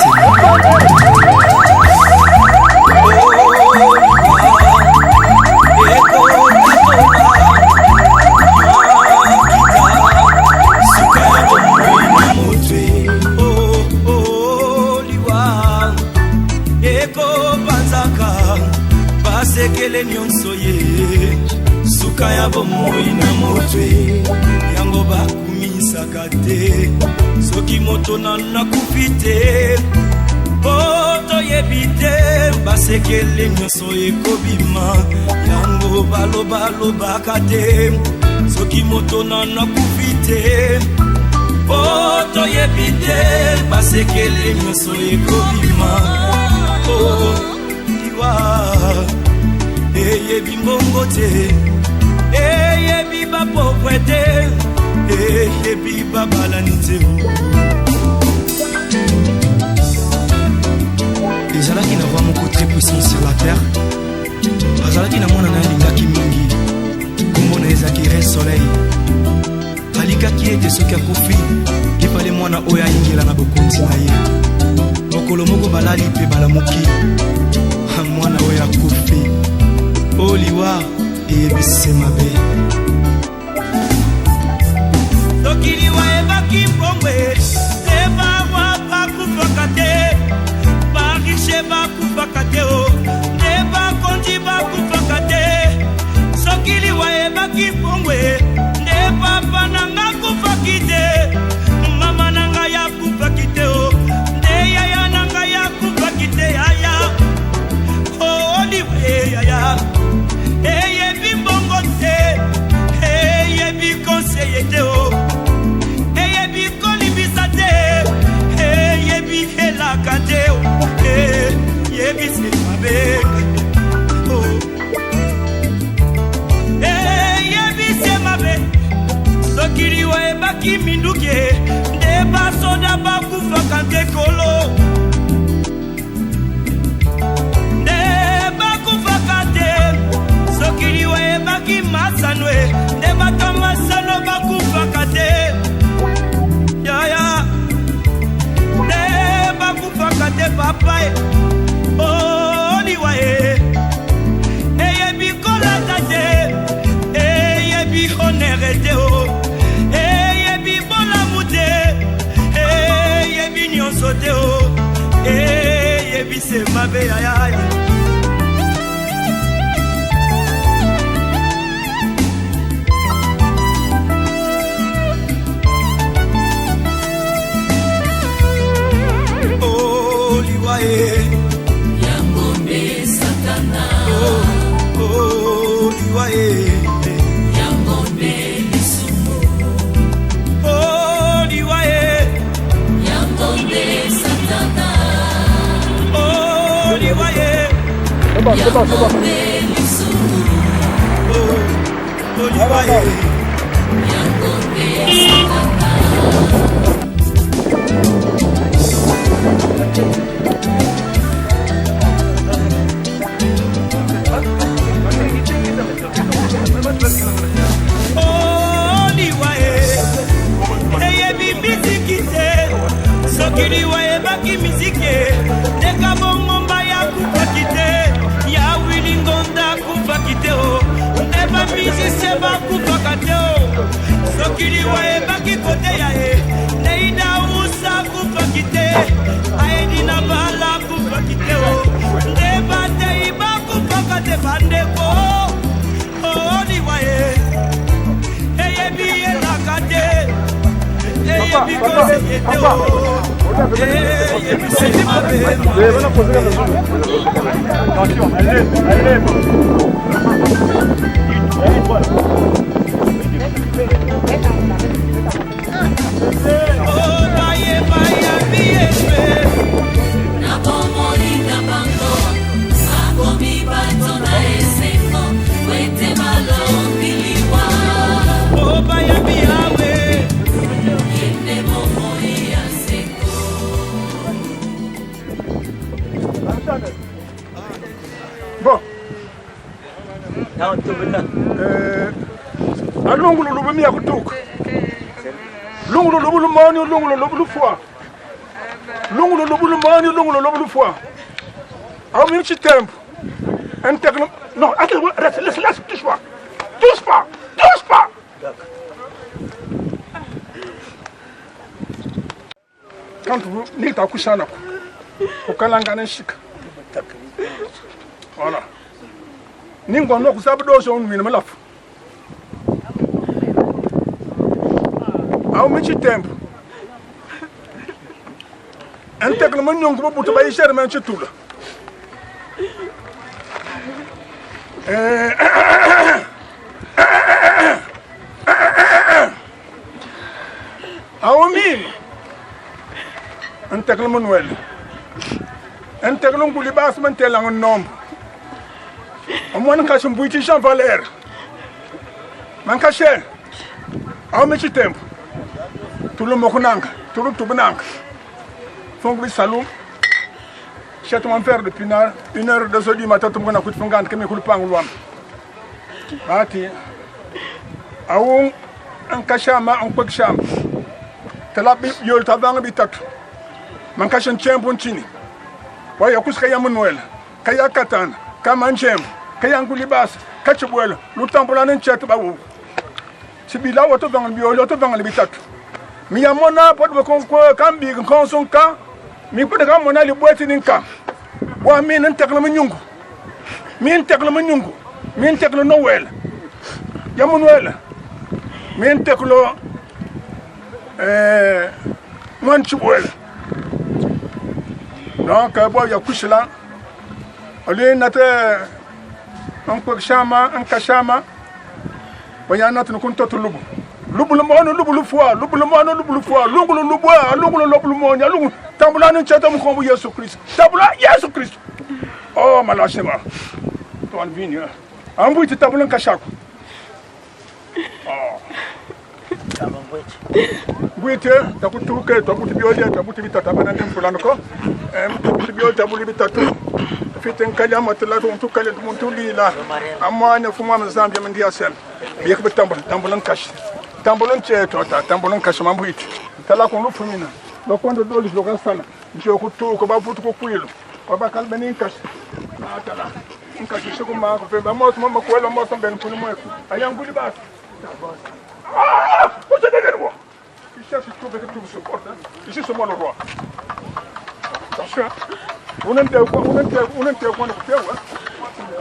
[SPEAKER 1] sekele nyonso ye suka ya bomoi na motwe yango bakumisaka te soki moto nakufi te po toyebi te basekele nyonso ekobima yango balobalobaka te soki moto nakufi te po toyebi te basekele nyonso ekobima liwa eyebi mbongo te eyebi bapauvre te eyebi babalani te
[SPEAKER 8] ezalaki na roi moko très puissant sur la terre azalaki na mwana na ye alingaki mingi kombo na ye ezalaki re soleil alikaki ete soki akufi lipale mwana oyo ayingela na bokonzi na ye mokolo moko balali mpe balamuki mwana oyo akufi oliwa eyebisi mabe
[SPEAKER 1] soki liwa ebaki mbongwe te bawa bakufaka te barishe bakufaka te nde bakonzi bakufaka te soki liwa ebaki mbongwe nde papa nanga kufaki te mama nanga yakufaki te nde yaya nanga yakufaki te yaya oliwa yaya eyebi mbongo te eyebi konseye te eyebi kolibisa te eyebi elaka te eyebisi mabe eyebisi mabe soki liwa ebaki minduki nde basoda bakufaka te kolo soki liwa ebaki masano nde bato masano bakufaka te yaya nde bakufaka te papa liwa eyebi kolata te eyebi honere te eyebi bolamu te eyebi nyonso te eyebi se mabe yaya Yangombe Satana Yangombe Lisumu Yangombe Satana Yangombe Lisumu Yangombe Satana eyebi miziki te soki liwa ebaki miziki ndeka bongomba ya kufaki te ya wilingonda kufaki te nde bamizise bakufaka te soki liwa ebaki kote ya ye neida usa kufaki te aedi na bala kufaki te nde batei bakufaka te bandeko liwa eyebi elaka te eyebi koseye te eyebi se mabe bayeba yabi eswe na bomoi na bango akomi bato na esengo wete malombiliwa bayambi yawe
[SPEAKER 6] lubu mi akutuk. Lungulu lubu mani, lungulu lubu foi. Lungulu lubu mani, lungulu lubu foi. Au même tempo. Non, attends, laisse, touche pas. Touche pas. Quand vous n'êtes pas couché, vous avez un chic. Voilà. Ningo no kusabdo so nwi na lafu. Au mechi tempo. Ante kala man nyongo butu bayi shere man chitula. Au min. Ante kala man wel. Ante kala nguli bas man telang nombre. Moi, je suis un peu de Jean Valère. Je suis un peu de temps. Tout le monde tout le monde faut que salon. Je suis faire depuis 1h, 2h du matin, tout le monde a fait un peu de temps. Je un cachama, un peu de chambre. Tu as vu, tu as vu, tu as vu. Je suis un peu de temps. Je suis un peu de temps. Kamanjem, Kayangulibas, Kachuel, Lutambulan and Chatbaou. Sibila, what of Bangal, what of Bangal Bitat. Miyamona, what we can be in Consonka, me put a Gamonali waiting in camp. 1 minute Teclamanungu. Mean Teclamanungu. Mean Tecla Noel. Yamunuel. Mean Teclo Manchuel. Donc, boy, your Kushla. Oli nate un kwekshama un kashama bayana tun kun totu lubu lubu lu foi lubu mono lubu tambula ni chata mu kombu Yesu Christ tambula Yesu Christ oh malashema to an vini ambu ti tambula kashako oh buite takutuke takuti biolia takuti bitata bana ndimfulano ko takuti biolia tabuli bitatu fiten kala matla to kala to lila amana fuma mazambia mendia sel yek tambulan kash tambulan che tota tambulan kash mambuit tala ko lu fumina do kondo dolis do gasana jo ko to ko ba futu ko kuyelo ko ba kal benin kash atala kash shiko ma ko fe ba mo ko lo mo son ben ko mo ayang buli ba ah o se de moi il cherche trouver que tout se porte ici c'est moi le roi attention unante kwa kutewa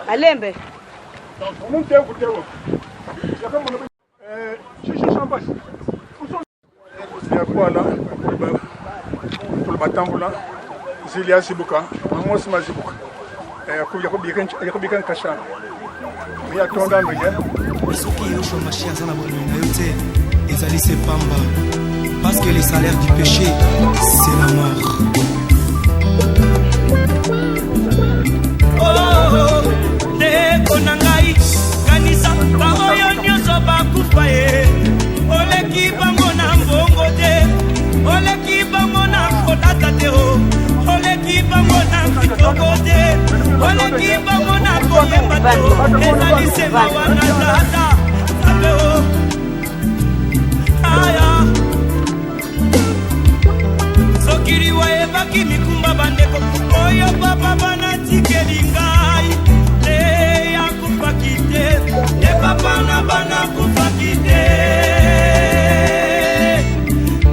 [SPEAKER 9] alembe
[SPEAKER 6] unante kutewa yakama shisha shamba ya kwa la kulbatambula zilia sibuka amos mazibuka yakubikan kasha ya tonda ndoye
[SPEAKER 8] soki yoshua machia aza na boloi na yo te ezali se pamba parce que le salaire du péché c'est la mort.
[SPEAKER 1] Konangai kanisa baoyo nyonso bakufa ye oleki bango na mbongo te oleki bango na kotata te oleki bango na kitoko te oleki bango na koyemba te ezali sema wana tata abe o aya sokiri wayebaki mikumba bandeko oyo papa banatikeli ngai ne papa na bana kufakite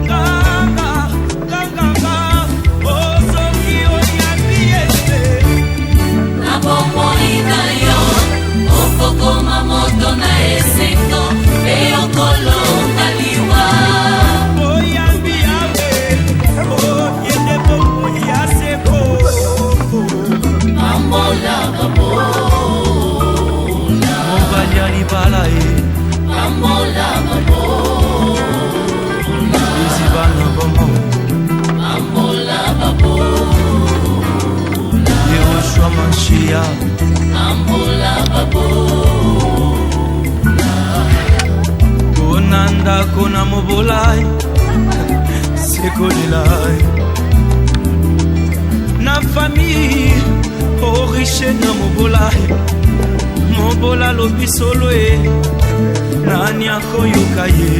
[SPEAKER 1] kanga osoki onyambiese
[SPEAKER 10] na bombo ikayo okokoma moto na esengo pe okolonga liwa
[SPEAKER 1] oyambi yawe oyende bombo ya seko
[SPEAKER 10] ambola babo Ambola babo
[SPEAKER 8] Izibana bomo
[SPEAKER 10] Ambola babo
[SPEAKER 8] Yoshua Machia
[SPEAKER 10] Ambola babo
[SPEAKER 8] Konanda kona mobolai Sekolilai
[SPEAKER 1] na famille oriche na mobolai mobola lobi solo e nani akoyoka ye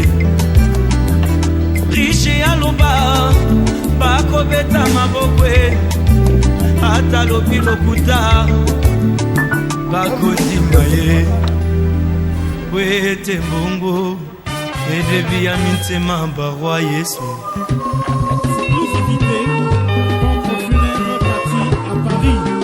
[SPEAKER 1] riche aloba bakobeta maboko e ata lobi lokuta bakondima ye wete mbongo edebi ya mitema barwa Yesu.
[SPEAKER 9] Exclusivité, pompe funèbre partie à Paris.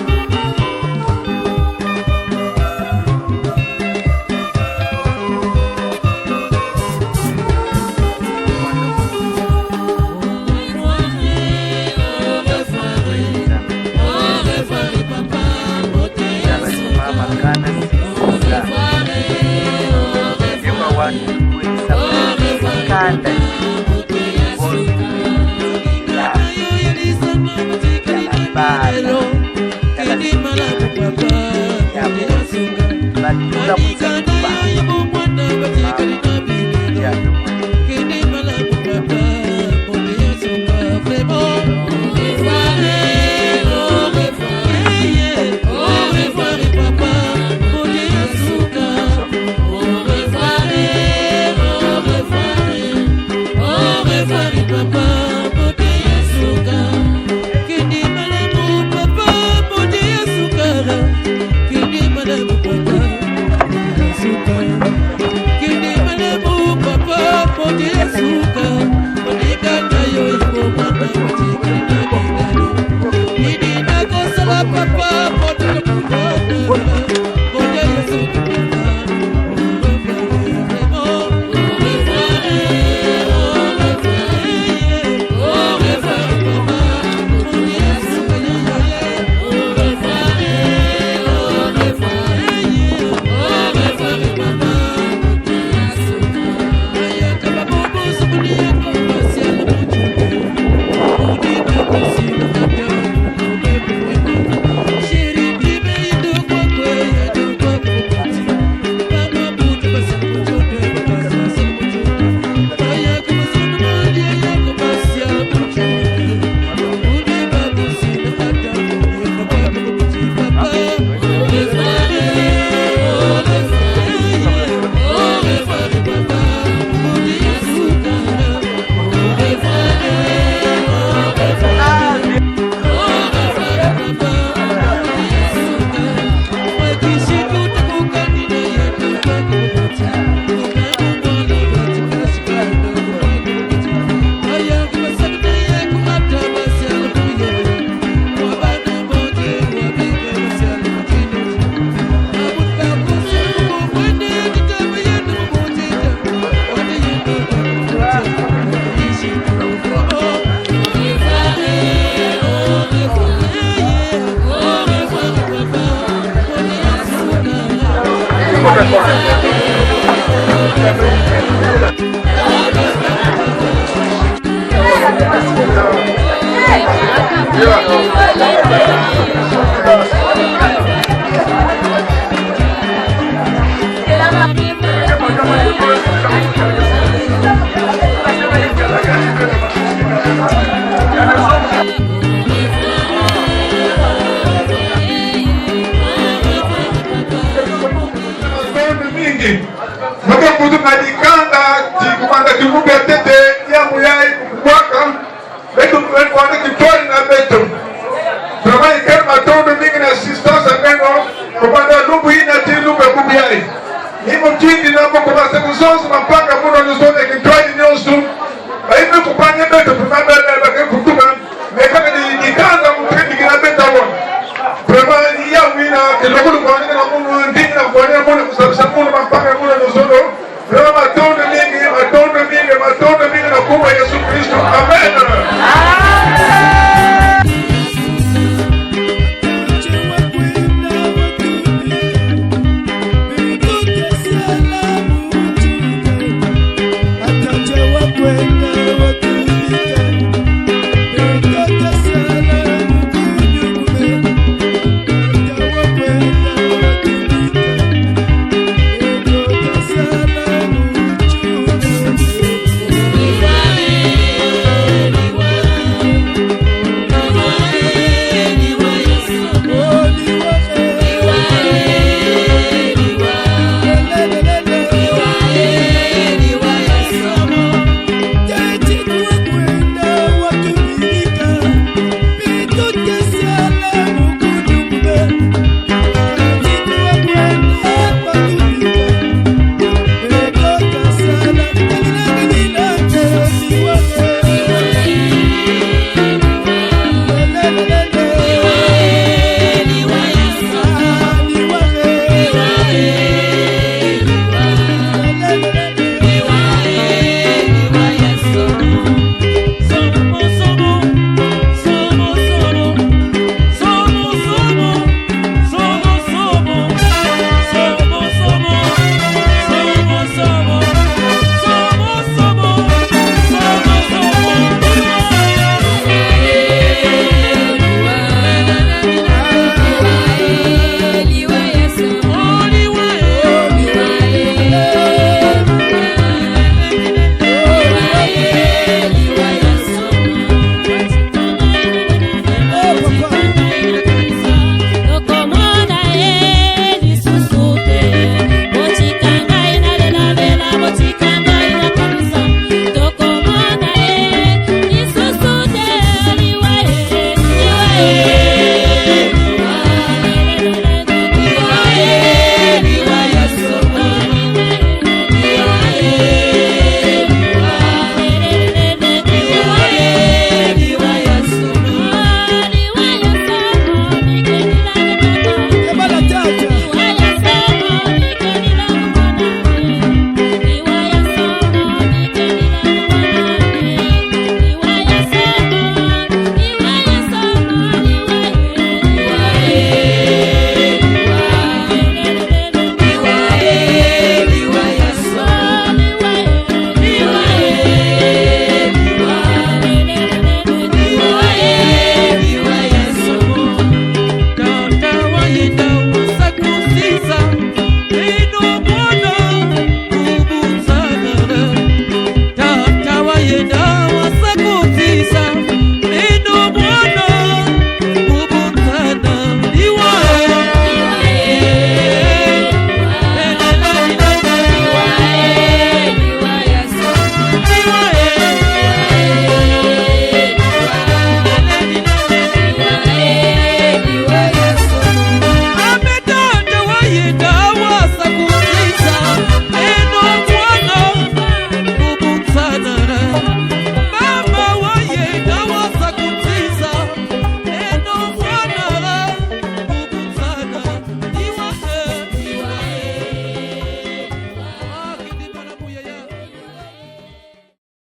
[SPEAKER 2] Ni mjini na mko kwa sababu